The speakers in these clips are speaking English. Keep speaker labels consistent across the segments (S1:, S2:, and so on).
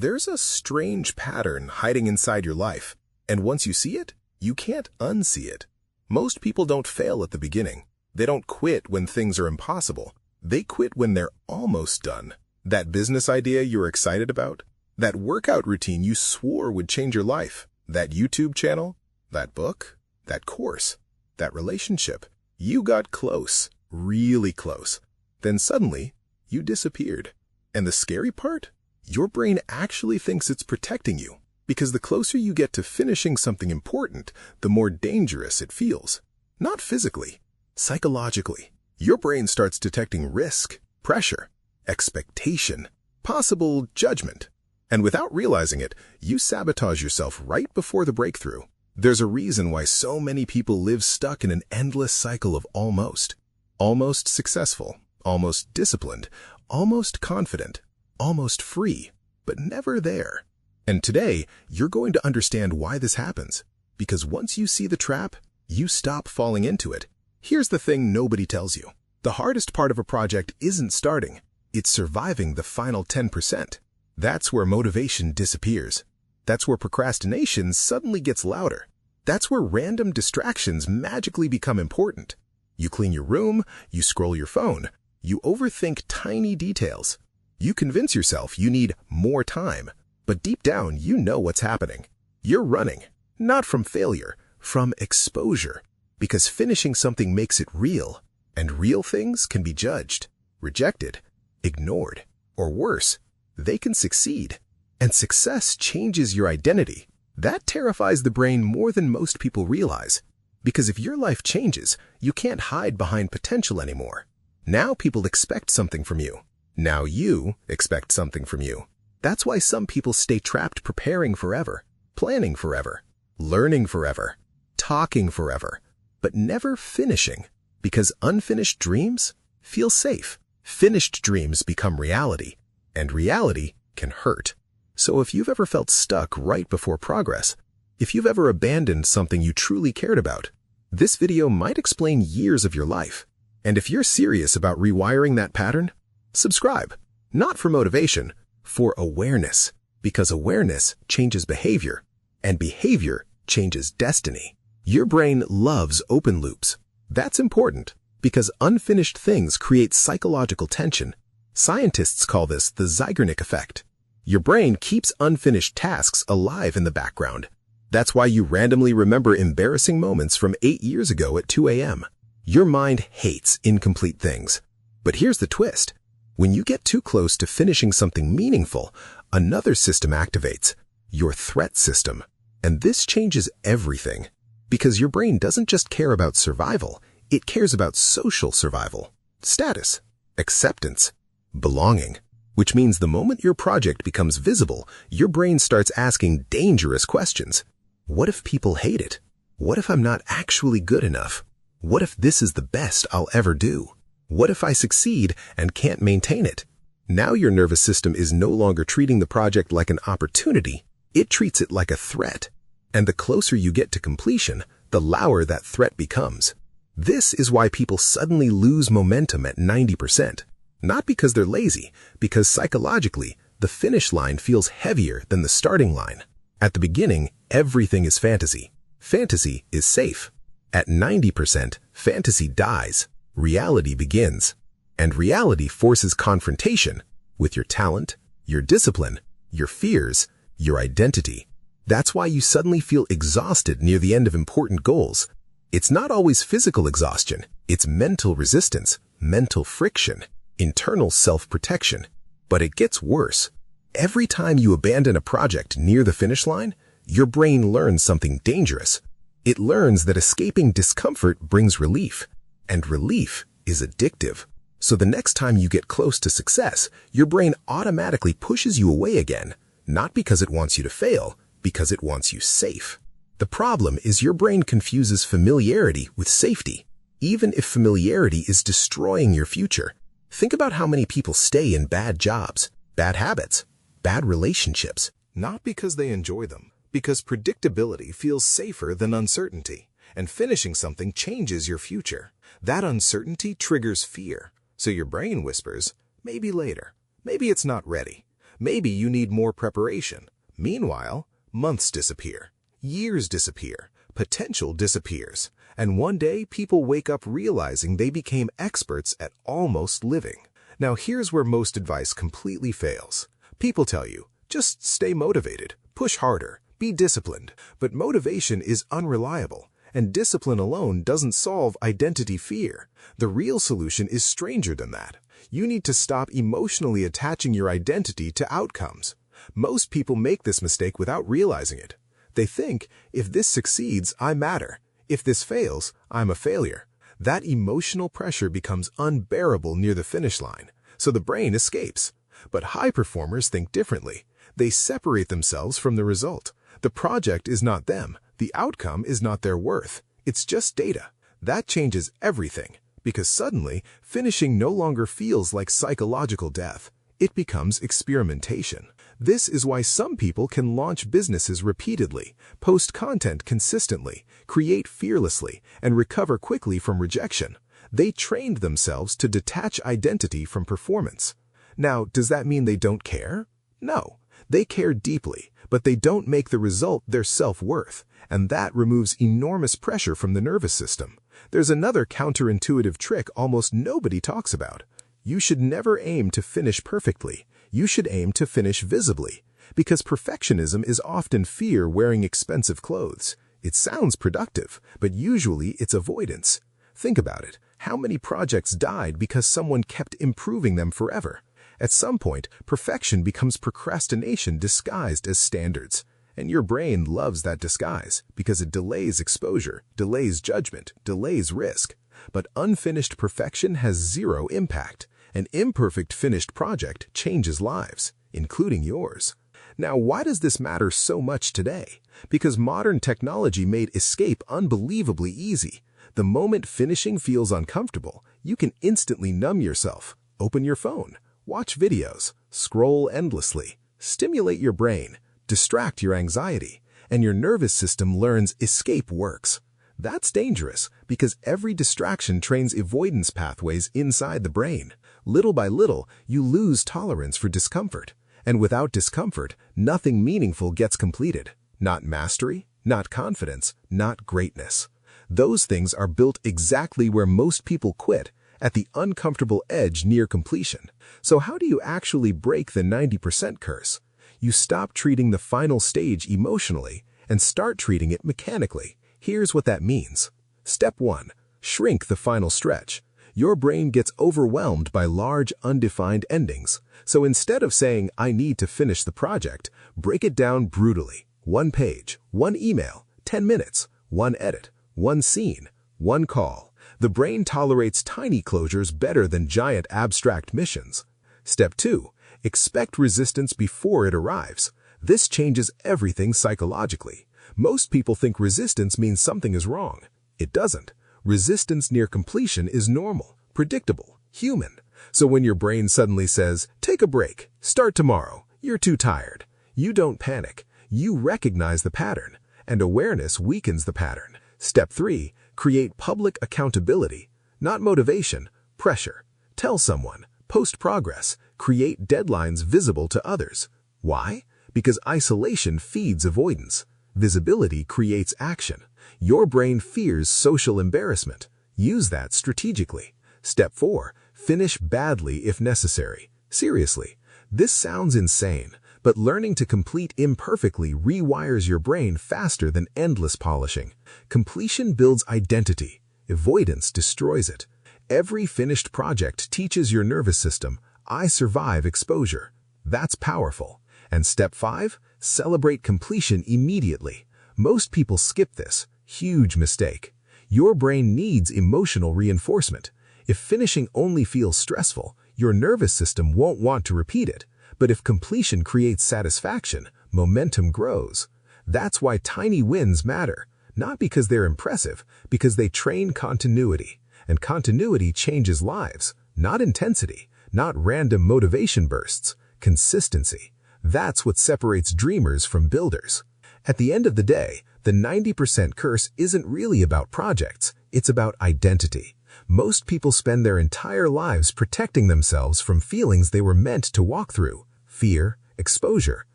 S1: There's a strange pattern hiding inside your life, and once you see it, you can't unsee it. Most people don't fail at the beginning. They don't quit when things are impossible. They quit when they're almost done. That business idea you're excited about, that workout routine you swore would change your life, that YouTube channel, that book, that course, that relationship. You got close, really close. Then suddenly, you disappeared. And the scary part? Your brain actually thinks it's protecting you, because the closer you get to finishing something important, the more dangerous it feels. Not physically, psychologically. Your brain starts detecting risk, pressure, expectation, possible judgment. And without realizing it, you sabotage yourself right before the breakthrough. There's a reason why so many people live stuck in an endless cycle of almost. Almost successful, almost disciplined, almost confident, almost free, but never there. And today, you're going to understand why this happens. Because once you see the trap, you stop falling into it. Here's the thing nobody tells you. The hardest part of a project isn't starting. It's surviving the final 10%. That's where motivation disappears. That's where procrastination suddenly gets louder. That's where random distractions magically become important. You clean your room, you scroll your phone, you overthink tiny details. You convince yourself you need more time, but deep down you know what's happening. You're running, not from failure, from exposure, because finishing something makes it real, and real things can be judged, rejected, ignored, or worse, they can succeed. And success changes your identity. That terrifies the brain more than most people realize. Because if your life changes, you can't hide behind potential anymore. Now people expect something from you. Now you expect something from you. That's why some people stay trapped preparing forever, planning forever, learning forever, talking forever, but never finishing. Because unfinished dreams feel safe. Finished dreams become reality, and reality can hurt. So if you've ever felt stuck right before progress, if you've ever abandoned something you truly cared about, this video might explain years of your life. And if you're serious about rewiring that pattern, subscribe. Not for motivation, for awareness. Because awareness changes behavior, and behavior changes destiny. Your brain loves open loops. That's important, because unfinished things create psychological tension. Scientists call this the Zeigarnik effect. Your brain keeps unfinished tasks alive in the background. That's why you randomly remember embarrassing moments from 8 years ago at 2 a.m. Your mind hates incomplete things. But here's the twist. When you get too close to finishing something meaningful, another system activates, your threat system. And this changes everything. Because your brain doesn't just care about survival, it cares about social survival, status, acceptance, belonging. Which means the moment your project becomes visible, your brain starts asking dangerous questions. What if people hate it? What if I'm not actually good enough? What if this is the best I'll ever do? What if I succeed and can't maintain it? Now your nervous system is no longer treating the project like an opportunity, it treats it like a threat. And the closer you get to completion, the louder that threat becomes. This is why people suddenly lose momentum at 90%. Not because they're lazy, because psychologically, the finish line feels heavier than the starting line. At the beginning, everything is fantasy. Fantasy is safe. At 90%, fantasy dies. Reality begins. And reality forces confrontation with your talent, your discipline, your fears, your identity. That's why you suddenly feel exhausted near the end of important goals. It's not always physical exhaustion. It's mental resistance, mental friction, internal self-protection. But it gets worse. Every time you abandon a project near the finish line, your brain learns something dangerous. It learns that escaping discomfort brings relief, and relief is addictive. So the next time you get close to success, your brain automatically pushes you away again, not because it wants you to fail, because it wants you safe. The problem is your brain confuses familiarity with safety, even if familiarity is destroying your future. Think about how many people stay in bad jobs, bad habits, bad relationships, not because they enjoy them, because predictability feels safer than uncertainty, and finishing something changes your future. That uncertainty triggers fear, so your brain whispers, maybe later, maybe it's not ready. Maybe you need more preparation. Meanwhile, months disappear, years disappear, potential disappears, and one day people wake up realizing they became experts at almost living. Now here's where most advice completely fails. People tell you, just stay motivated, push harder, be disciplined, but motivation is unreliable, and discipline alone doesn't solve identity fear. The real solution is stranger than that. You need to stop emotionally attaching your identity to outcomes. Most people make this mistake without realizing it. They think, if this succeeds, I matter. If this fails, I'm a failure. That emotional pressure becomes unbearable near the finish line, so the brain escapes. But high performers think differently. They separate themselves from the result. The project is not them. The outcome is not their worth. It's just data. That changes everything, because suddenly, finishing no longer feels like psychological death. It becomes experimentation. This is why some people can launch businesses repeatedly, post content consistently, create fearlessly, and recover quickly from rejection. They trained themselves to detach identity from performance. Now, does that mean they don't care? No. They care deeply, but they don't make the result their self-worth, and that removes enormous pressure from the nervous system. There's another counterintuitive trick almost nobody talks about. You should never aim to finish perfectly. You should aim to finish visibly, because perfectionism is often fear wearing expensive clothes. It sounds productive, but usually it's avoidance. Think about it. How many projects died because someone kept improving them forever? At some point, perfection becomes procrastination disguised as standards. And your brain loves that disguise because it delays exposure, delays judgment, delays risk. But unfinished perfection has zero impact. An imperfect finished project changes lives, including yours. Now, why does this matter so much today? Because modern technology made escape unbelievably easy. The moment finishing feels uncomfortable, you can instantly numb yourself. Open your phone, watch videos, scroll endlessly, stimulate your brain, distract your anxiety, and your nervous system learns escape works. That's dangerous because every distraction trains avoidance pathways inside the brain. Little by little, you lose tolerance for discomfort. And without discomfort, nothing meaningful gets completed. Not mastery, not confidence, not greatness. Those things are built exactly where most people quit, at the uncomfortable edge near completion. So how do you actually break the 90% curse? You stop treating the final stage emotionally and start treating it mechanically. Here's what that means. Step 1. Shrink the final stretch. Your brain gets overwhelmed by large, undefined endings. So instead of saying, I need to finish the project, break it down brutally. 1 page, 1 email, 10 minutes, 1 edit, 1 scene, 1 call. The brain tolerates tiny closures better than giant abstract missions. Step 2. Expect resistance before it arrives. This changes everything psychologically. Most people think resistance means something is wrong. It doesn't. Resistance near completion is normal, predictable, human. So when your brain suddenly says, take a break, start tomorrow, you're too tired, you don't panic. You recognize the pattern, and awareness weakens the pattern. Step 3. Create public accountability, not motivation, pressure. Tell someone, post progress, create deadlines visible to others. Why? Because isolation feeds avoidance. Visibility creates action. Your brain fears social embarrassment. Use that strategically. Step 4. Finish badly if necessary. Seriously, this sounds insane, but learning to complete imperfectly rewires your brain faster than endless polishing. Completion builds identity. Avoidance destroys it. Every finished project teaches your nervous system, I survive exposure. That's powerful. And step 5, celebrate completion immediately. Most people skip this. Huge mistake. Your brain needs emotional reinforcement. If finishing only feels stressful, your nervous system won't want to repeat it. But if completion creates satisfaction, momentum grows. That's why tiny wins matter. Not because they're impressive, because they train continuity. And continuity changes lives. Not intensity, not random motivation bursts. Consistency. That's what separates dreamers from builders. At the end of the day, the 90% curse isn't really about projects, it's about identity. Most people spend their entire lives protecting themselves from feelings they were meant to walk through: fear, exposure,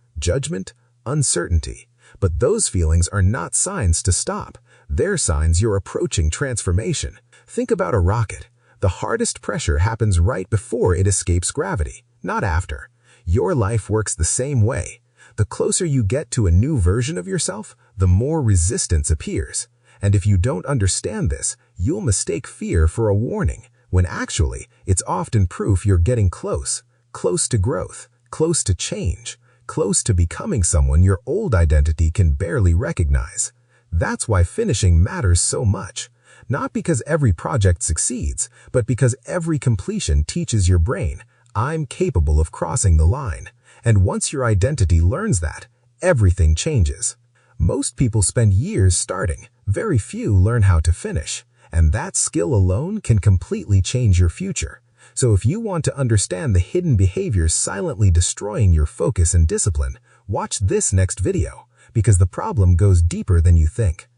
S1: judgment, uncertainty. But those feelings are not signs to stop. They're signs you're approaching transformation. Think about a rocket. The hardest pressure happens right before it escapes gravity, not after. Your life works the same way. The closer you get to a new version of yourself, the more resistance appears. And if you don't understand this, you'll mistake fear for a warning, when actually, it's often proof you're getting close to growth, close to change, close to becoming someone your old identity can barely recognize. That's why finishing matters so much. Not because every project succeeds, but because every completion teaches your brain, I'm capable of crossing the line. And once your identity learns that, everything changes. Most people spend years starting. Very few learn how to finish. And that skill alone can completely change your future. So if you want to understand the hidden behaviors silently destroying your focus and discipline, watch this next video, because the problem goes deeper than you think.